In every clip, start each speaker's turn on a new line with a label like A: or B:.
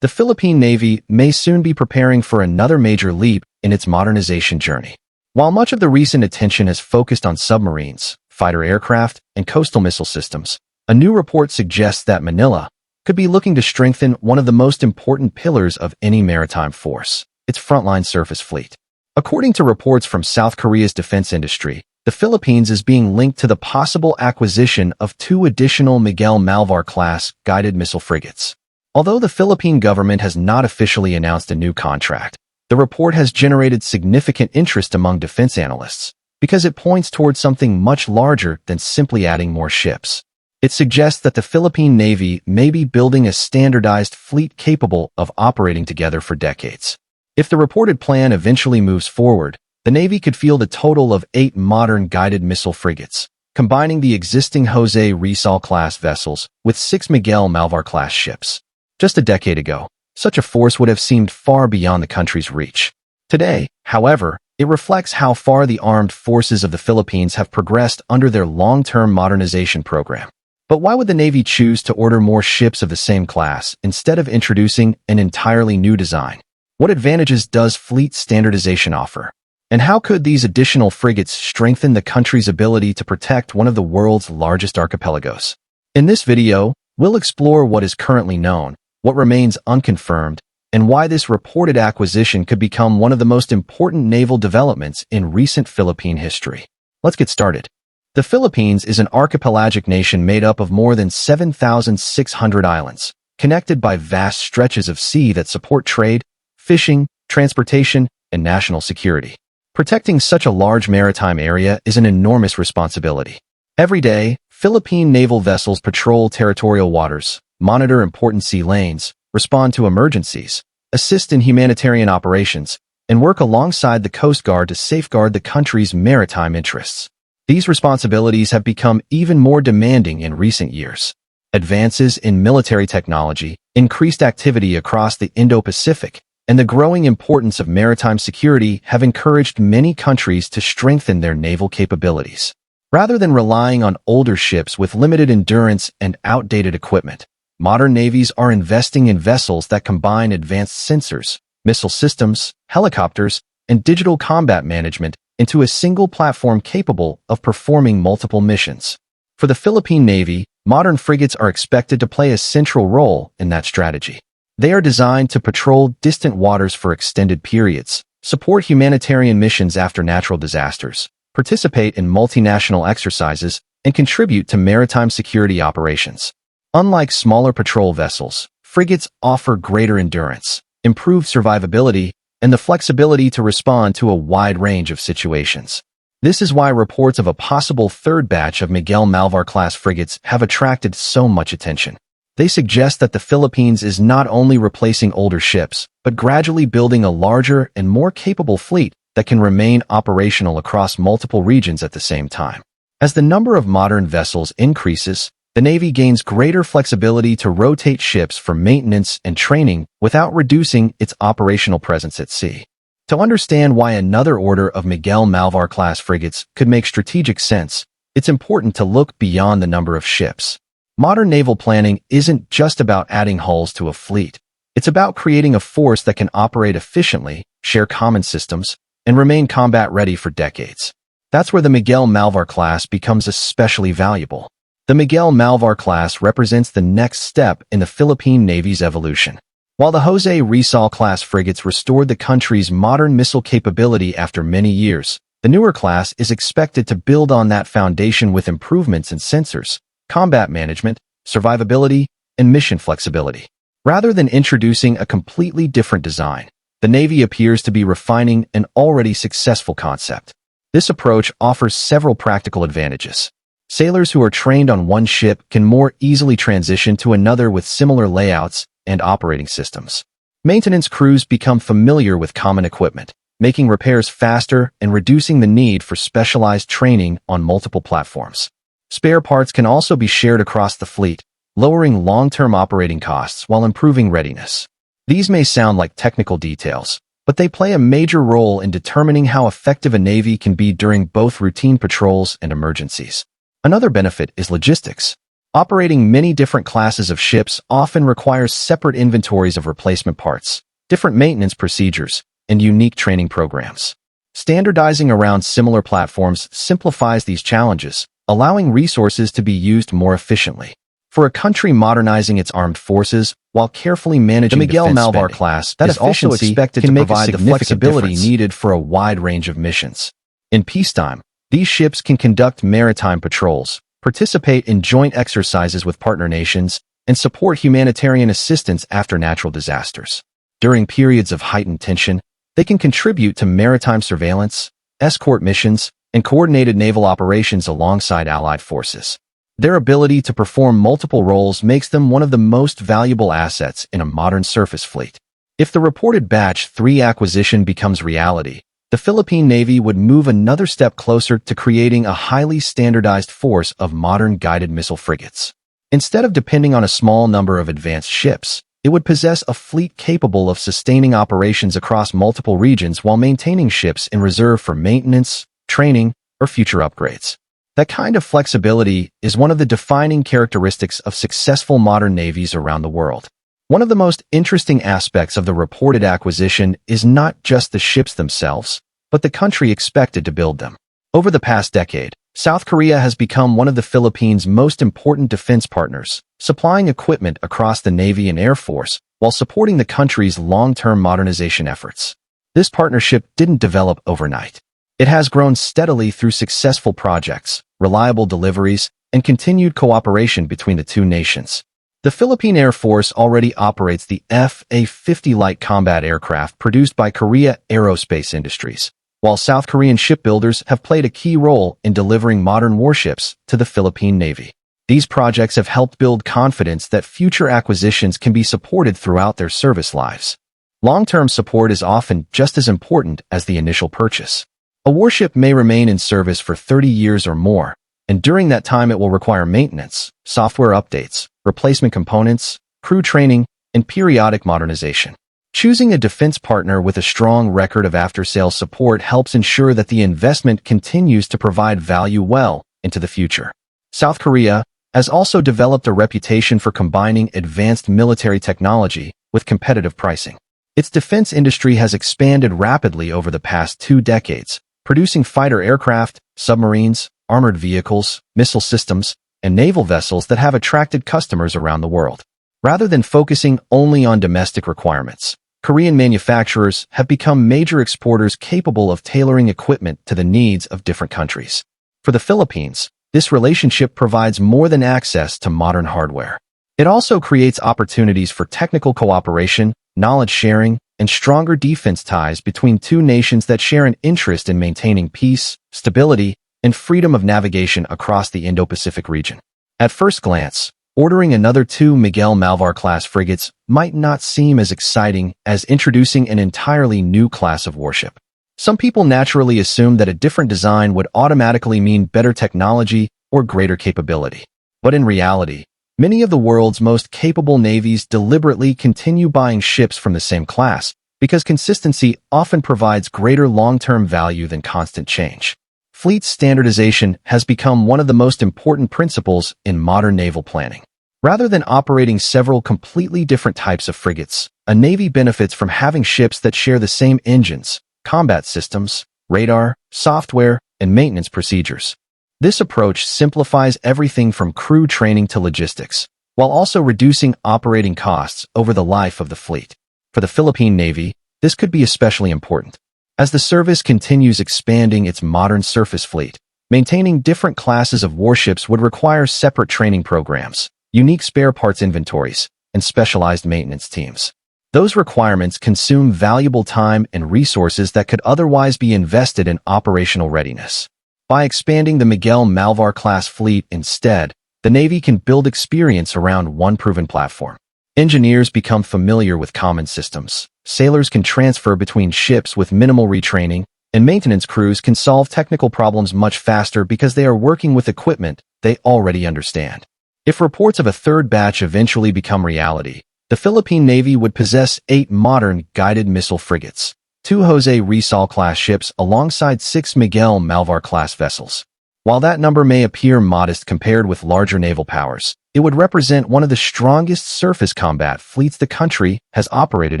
A: The Philippine Navy may soon be preparing for another major leap in its modernization journey. While much of the recent attention has focused on submarines, fighter aircraft, and coastal missile systems, a new report suggests that Manila could be looking to strengthen one of the most important pillars of any maritime force, its frontline surface fleet. According to reports from South Korea's defense industry, the Philippines is being linked to the possible acquisition of 2 additional Miguel Malvar-class guided missile frigates. Although the Philippine government has not officially announced a new contract, the report has generated significant interest among defense analysts because it points towards something much larger than simply adding more ships. It suggests that the Philippine Navy may be building a standardized fleet capable of operating together for decades. If the reported plan eventually moves forward, the Navy could field a total of 8 modern guided missile frigates, combining the existing Jose Rizal-class vessels with 6 Miguel Malvar-class ships. Just a decade ago, such a force would have seemed far beyond the country's reach. Today, however, it reflects how far the armed forces of the Philippines have progressed under their long-term modernization program. But why would the Navy choose to order more ships of the same class instead of introducing an entirely new design? What advantages does fleet standardization offer? And how could these additional frigates strengthen the country's ability to protect one of the world's largest archipelagos? In this video, we'll explore what is currently known, what remains unconfirmed, and why this reported acquisition could become one of the most important naval developments in recent Philippine history. Let's get started. The Philippines is an archipelagic nation made up of more than 7,600 islands, connected by vast stretches of sea that support trade, fishing, transportation, and national security. Protecting such a large maritime area is an enormous responsibility. Every day, Philippine naval vessels patrol territorial waters, monitor important sea lanes, respond to emergencies, assist in humanitarian operations, and work alongside the Coast Guard to safeguard the country's maritime interests. These responsibilities have become even more demanding in recent years. Advances in military technology, increased activity across the Indo-Pacific, and the growing importance of maritime security have encouraged many countries to strengthen their naval capabilities. Rather than relying on older ships with limited endurance and outdated equipment, modern navies are investing in vessels that combine advanced sensors, missile systems, helicopters, and digital combat management into a single platform capable of performing multiple missions. For the Philippine Navy, modern frigates are expected to play a central role in that strategy. They are designed to patrol distant waters for extended periods, support humanitarian missions after natural disasters, participate in multinational exercises, and contribute to maritime security operations. Unlike smaller patrol vessels, frigates offer greater endurance, improved survivability, and the flexibility to respond to a wide range of situations. This is why reports of a possible third batch of Miguel Malvar-class frigates have attracted so much attention. They suggest that the Philippines is not only replacing older ships, but gradually building a larger and more capable fleet that can remain operational across multiple regions at the same time. As the number of modern vessels increases, the Navy gains greater flexibility to rotate ships for maintenance and training without reducing its operational presence at sea. To understand why another order of Miguel Malvar-class frigates could make strategic sense, it's important to look beyond the number of ships. Modern naval planning isn't just about adding hulls to a fleet. It's about creating a force that can operate efficiently, share common systems, and remain combat-ready for decades. That's where the Miguel Malvar-class becomes especially valuable. The Miguel Malvar-class represents the next step in the Philippine Navy's evolution. While the Jose Rizal-class frigates restored the country's modern missile capability after many years, the newer class is expected to build on that foundation with improvements in sensors, combat management, survivability, and mission flexibility. Rather than introducing a completely different design, the Navy appears to be refining an already successful concept. This approach offers several practical advantages. Sailors who are trained on one ship can more easily transition to another with similar layouts and operating systems. Maintenance crews become familiar with common equipment, making repairs faster and reducing the need for specialized training on multiple platforms. Spare parts can also be shared across the fleet, lowering long-term operating costs while improving readiness. These may sound like technical details, but they play a major role in determining how effective a Navy can be during both routine patrols and emergencies. Another benefit is logistics. Operating many different classes of ships often requires separate inventories of replacement parts, different maintenance procedures, and unique training programs. Standardizing around similar platforms simplifies these challenges, allowing resources to be used more efficiently. For a country modernizing its armed forces while carefully managing
B: the Miguel
A: Malvar-class, that is also expected to provide the flexibility needed for a wide range of missions. In peacetime, these ships can conduct maritime patrols, participate in joint exercises with partner nations, and support humanitarian assistance after natural disasters. During periods of heightened tension, they can contribute to maritime surveillance, escort missions, and coordinated naval operations alongside allied forces. Their ability to perform multiple roles makes them one of the most valuable assets in a modern surface fleet. If the reported Batch 3 acquisition becomes reality, the Philippine Navy would move another step closer to creating a highly standardized force of modern guided missile frigates. Instead of depending on a small number of advanced ships, it would possess a fleet capable of sustaining operations across multiple regions while maintaining ships in reserve for maintenance, training, or future upgrades. That kind of flexibility is one of the defining characteristics of successful modern navies around the world. One of the most interesting aspects of the reported acquisition is not just the ships themselves, but the country expected to build them. Over the past decade, South Korea has become one of the Philippines' most important defense partners, supplying equipment across the Navy and Air Force while supporting the country's long-term modernization efforts. This partnership didn't develop overnight. It has grown steadily through successful projects, reliable deliveries, and continued cooperation between the two nations. The Philippine Air Force already operates the F-A-50 light combat aircraft produced by Korea Aerospace Industries, while South Korean shipbuilders have played a key role in delivering modern warships to the Philippine Navy. These projects have helped build confidence that future acquisitions can be supported throughout their service lives. Long-term support is often just as important as the initial purchase. A warship may remain in service for 30 years or more, and during that time it will require maintenance, software updates, replacement components, crew training, and periodic modernization. Choosing a defense partner with a strong record of after-sales support helps ensure that the investment continues to provide value well into the future. South Korea has also developed a reputation for combining advanced military technology with competitive pricing. Its defense industry has expanded rapidly over the past 2 decades, producing fighter aircraft, submarines, armored vehicles, missile systems, and naval vessels that have attracted customers around the world. Rather than focusing only on domestic requirements, Korean manufacturers have become major exporters capable of tailoring equipment to the needs of different countries. For the Philippines, this relationship provides more than access to modern hardware. It also creates opportunities for technical cooperation, knowledge sharing, and stronger defense ties between two nations that share an interest in maintaining peace, stability, and freedom of navigation across the Indo-Pacific region. At first glance, ordering another 2 Miguel Malvar-class frigates might not seem as exciting as introducing an entirely new class of warship. Some people naturally assume that a different design would automatically mean better technology or greater capability. But in reality, many of the world's most capable navies deliberately continue buying ships from the same class because consistency often provides greater long-term value than constant change. Fleet standardization has become one of the most important principles in modern naval planning. Rather than operating several completely different types of frigates, a navy benefits from having ships that share the same engines, combat systems, radar, software, and maintenance procedures. This approach simplifies everything from crew training to logistics, while also reducing operating costs over the life of the fleet. For the Philippine Navy, this could be especially important. As the service continues expanding its modern surface fleet, maintaining different classes of warships would require separate training programs, unique spare parts inventories, and specialized maintenance teams. Those requirements consume valuable time and resources that could otherwise be invested in operational readiness. By expanding the Miguel Malvar-class fleet instead, the Navy can build experience around one proven platform. Engineers become familiar with common systems, sailors can transfer between ships with minimal retraining, and maintenance crews can solve technical problems much faster because they are working with equipment they already understand. If reports of a third batch eventually become reality, the Philippine Navy would possess 8 modern guided missile frigates, 2 Jose Rizal-class ships alongside 6 Miguel Malvar-class vessels. While that number may appear modest compared with larger naval powers, It would represent one of the strongest surface combat fleets the country has operated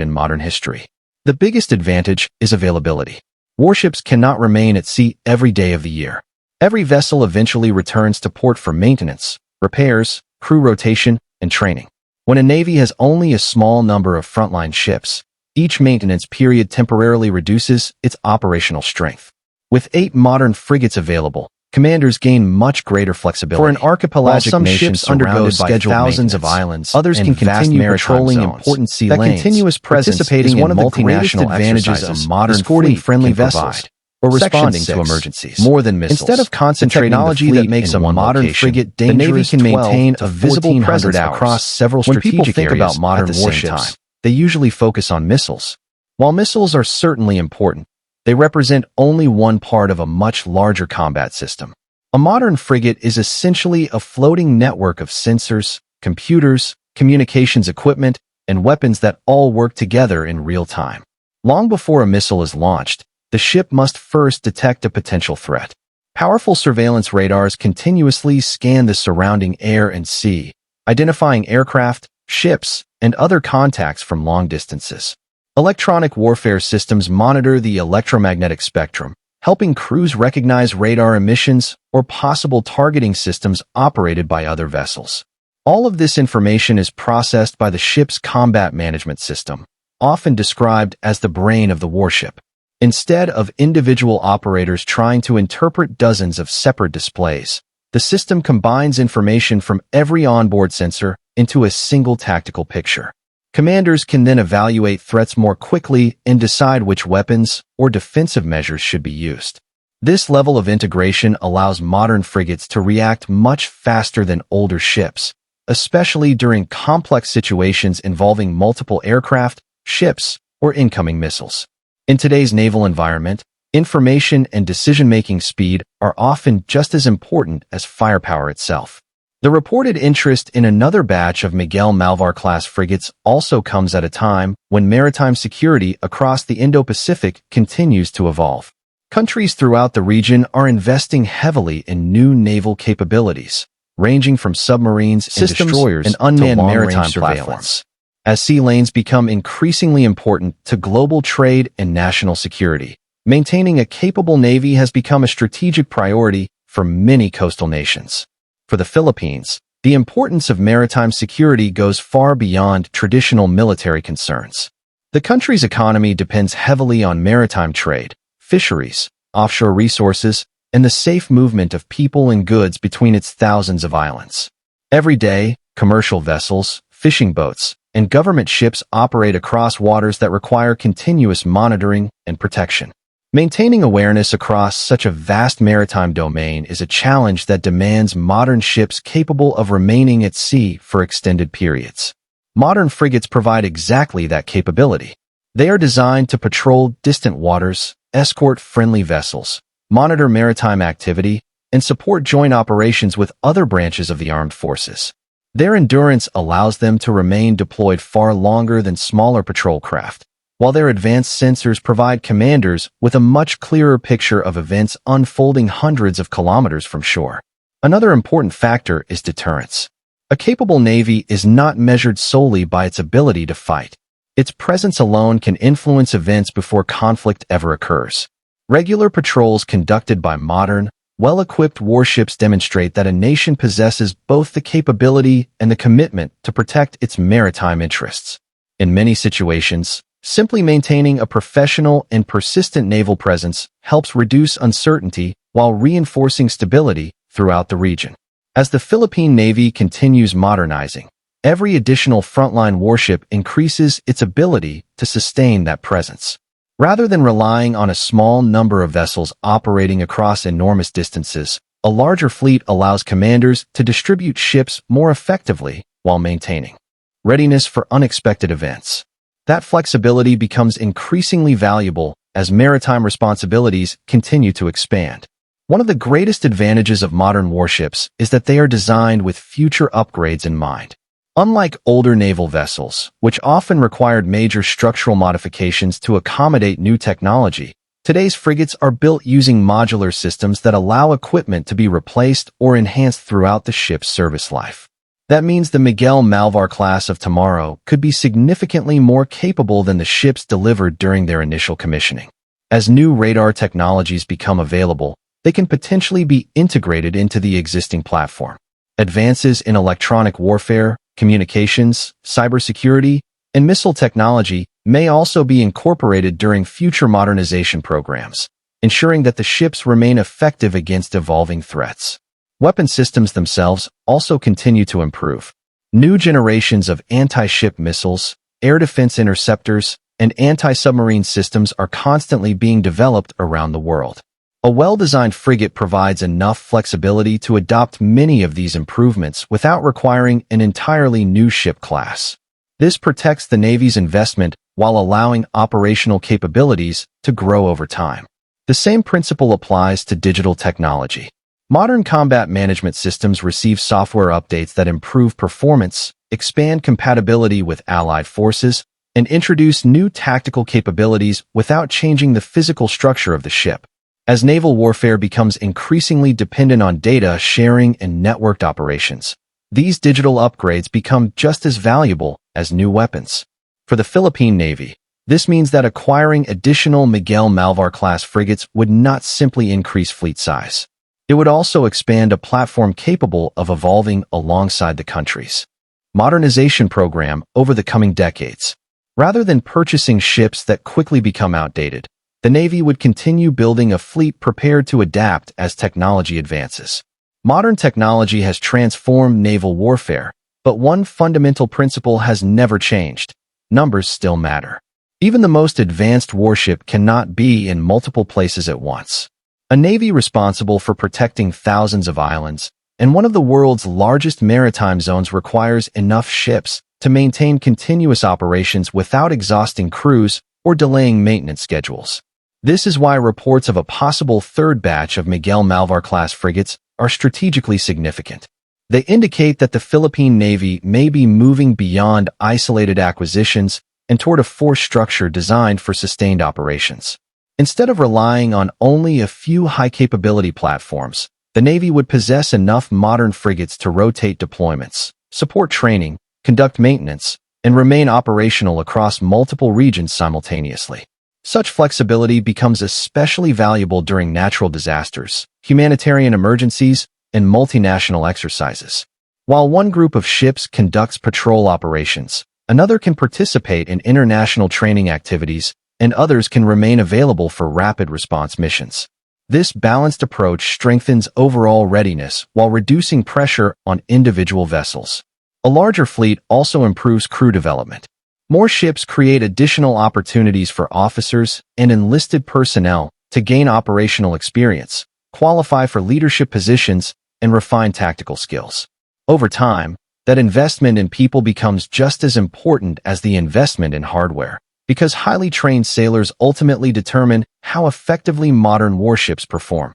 A: in modern history. The biggest advantage is availability. Warships cannot remain at sea every day of the year. Every vessel eventually returns to port for maintenance, repairs, crew rotation, and training. When a navy has only a small number of frontline ships, each maintenance period temporarily reduces its operational strength. With 8 modern frigates available, commanders gain much greater flexibility. For an archipelagic nation surrounded by thousands of islands, others can continue patrolling important sea lanes. Continuous presence is one of the multinational advantages of modern escorting friendly vessels or responding to emergencies. More than missiles. Instead of concentrating technology that makes a modern frigate dangerous, the Navy can maintain a visible presence across several strategic areas about modern warships. They usually focus on missiles. While missiles are certainly important, they represent only one part of a much larger combat system. A modern frigate is essentially a floating network of sensors, computers, communications equipment, and weapons that all work together in real time. Long before a missile is launched, the ship must first detect a potential threat. Powerful surveillance radars continuously scan the surrounding air and sea, identifying aircraft, ships, and other contacts from long distances. Electronic warfare systems monitor the electromagnetic spectrum, helping crews recognize radar emissions or possible targeting systems operated by other vessels. All of this information is processed by the ship's combat management system, often described as the brain of the warship. Instead of individual operators trying to interpret dozens of separate displays, the system combines information from every onboard sensor into a single tactical picture. Commanders can then evaluate threats more quickly and decide which weapons or defensive measures should be used. This level of integration allows modern frigates to react much faster than older ships, especially during complex situations involving multiple aircraft, ships, or incoming missiles. In today's naval environment, information and decision-making speed are often just as important as firepower itself. The reported interest in another batch of Miguel Malvar-class frigates also comes at a time when maritime security across the Indo-Pacific continues to evolve. Countries throughout the region are investing heavily in new naval capabilities, ranging from submarines and destroyers and unmanned maritime platforms. As sea lanes become increasingly important to global trade and national security, maintaining a capable navy has become a strategic priority for many coastal nations. For the Philippines, the importance of maritime security goes far beyond traditional military concerns. The country's economy depends heavily on maritime trade, fisheries, offshore resources, and the safe movement of people and goods between its thousands of islands. Every day, commercial vessels, fishing boats, and government ships operate across waters that require continuous monitoring and protection. Maintaining awareness across such a vast maritime domain is a challenge that demands modern ships capable of remaining at sea for extended periods. Modern frigates provide exactly that capability. They are designed to patrol distant waters, escort friendly vessels, monitor maritime activity, and support joint operations with other branches of the armed forces. Their endurance allows them to remain deployed far longer than smaller patrol craft, while their advanced sensors provide commanders with a much clearer picture of events unfolding hundreds of kilometers from shore. Another important factor is deterrence. A capable navy is not measured solely by its ability to fight. Its presence alone can influence events before conflict ever occurs. Regular patrols conducted by modern, well-equipped warships demonstrate that a nation possesses both the capability and the commitment to protect its maritime interests. In many situations, simply maintaining a professional and persistent naval presence helps reduce uncertainty while reinforcing stability throughout the region. As the Philippine Navy continues modernizing, every additional frontline warship increases its ability to sustain that presence. Rather than relying on a small number of vessels operating across enormous distances, a larger fleet allows commanders to distribute ships more effectively while maintaining readiness for unexpected events. That flexibility becomes increasingly valuable as maritime responsibilities continue to expand. One of the greatest advantages of modern warships is that they are designed with future upgrades in mind. Unlike older naval vessels, which often required major structural modifications to accommodate new technology, today's frigates are built using modular systems that allow equipment to be replaced or enhanced throughout the ship's service life. That means the Miguel Malvar-class of tomorrow could be significantly more capable than the ships delivered during their initial commissioning. As new radar technologies become available, they can potentially be integrated into the existing platform. Advances in electronic warfare, communications, cybersecurity, and missile technology may also be incorporated during future modernization programs, ensuring that the ships remain effective against evolving threats. Weapon systems themselves also continue to improve. New generations of anti-ship missiles, air defense interceptors, and anti-submarine systems are constantly being developed around the world. A well-designed frigate provides enough flexibility to adopt many of these improvements without requiring an entirely new ship class. This protects the Navy's investment while allowing operational capabilities to grow over time. The same principle applies to digital technology. Modern combat management systems receive software updates that improve performance, expand compatibility with allied forces, and introduce new tactical capabilities without changing the physical structure of the ship. As naval warfare becomes increasingly dependent on data sharing and networked operations, these digital upgrades become just as valuable as new weapons. For the Philippine Navy, this means that acquiring additional Miguel Malvar-class frigates would not simply increase fleet size. It would also expand a platform capable of evolving alongside the country's modernization program over the coming decades. Rather than purchasing ships that quickly become outdated, the Navy would continue building a fleet prepared to adapt as technology advances. Modern technology has transformed naval warfare, but one fundamental principle has never changed. Numbers still matter. Even the most advanced warship cannot be in multiple places at once. A navy responsible for protecting thousands of islands and one of the world's largest maritime zones requires enough ships to maintain continuous operations without exhausting crews or delaying maintenance schedules. This is why reports of a possible third batch of Miguel Malvar-class frigates are strategically significant. They indicate that the Philippine Navy may be moving beyond isolated acquisitions and toward a force structure designed for sustained operations. Instead of relying on only a few high-capability platforms, the Navy would possess enough modern frigates to rotate deployments, support training, conduct maintenance, and remain operational across multiple regions simultaneously. Such flexibility becomes especially valuable during natural disasters, humanitarian emergencies, and multinational exercises. While one group of ships conducts patrol operations, another can participate in international training activities, and others can remain available for rapid response missions. This balanced approach strengthens overall readiness while reducing pressure on individual vessels. A larger fleet also improves crew development. More ships create additional opportunities for officers and enlisted personnel to gain operational experience, qualify for leadership positions, and refine tactical skills. Over time, that investment in people becomes just as important as the investment in hardware, because highly trained sailors ultimately determine how effectively modern warships perform.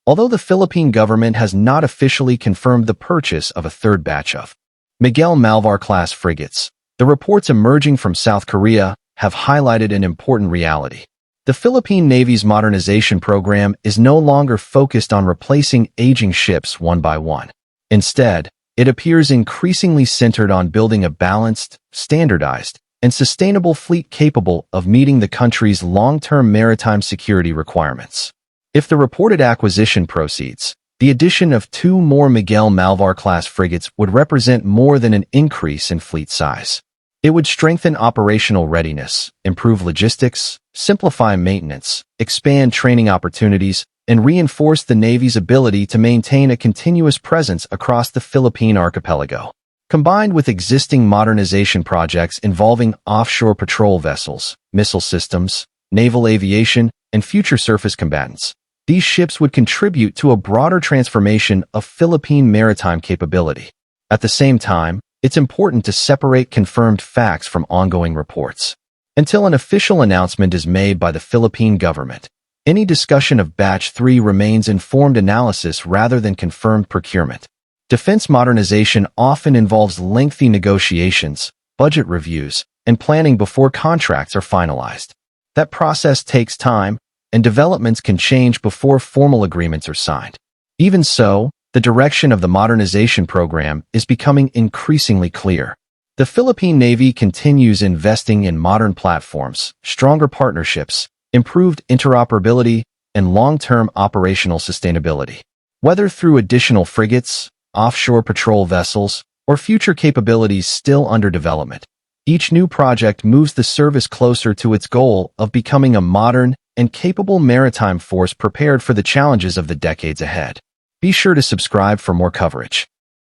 A: Although the Philippine government has not officially confirmed the purchase of a third batch of Miguel Malvar-class frigates, the reports emerging from South Korea have highlighted an important reality. The Philippine Navy's modernization program is no longer focused on replacing aging ships one by one. Instead, it appears increasingly centered on building a balanced, standardized, and sustainable fleet capable of meeting the country's long-term maritime security requirements. If the reported acquisition proceeds, the addition of 2 more Miguel Malvar-class frigates would represent more than an increase in fleet size. It would strengthen operational readiness, improve logistics, simplify maintenance, expand training opportunities, and reinforce the Navy's ability to maintain a continuous presence across the Philippine archipelago. Combined with existing modernization projects involving offshore patrol vessels, missile systems, naval aviation, and future surface combatants, these ships would contribute to a broader transformation of Philippine maritime capability. At the same time, it's important to separate confirmed facts from ongoing reports. Until an official announcement is made by the Philippine government, any discussion of Batch 3 remains informed analysis rather than confirmed procurement. Defense modernization often involves lengthy negotiations, budget reviews, and planning before contracts are finalized. That process takes time, and developments can change before formal agreements are signed. Even so, the direction of the modernization program is becoming increasingly clear. The Philippine Navy continues investing in modern platforms, stronger partnerships, improved interoperability, and long-term operational sustainability. Whether through additional frigates, offshore patrol vessels, or future capabilities still under development, each new project moves the service closer to its goal of becoming a modern and capable maritime force prepared for the challenges of the decades ahead. Be sure to subscribe for more coverage.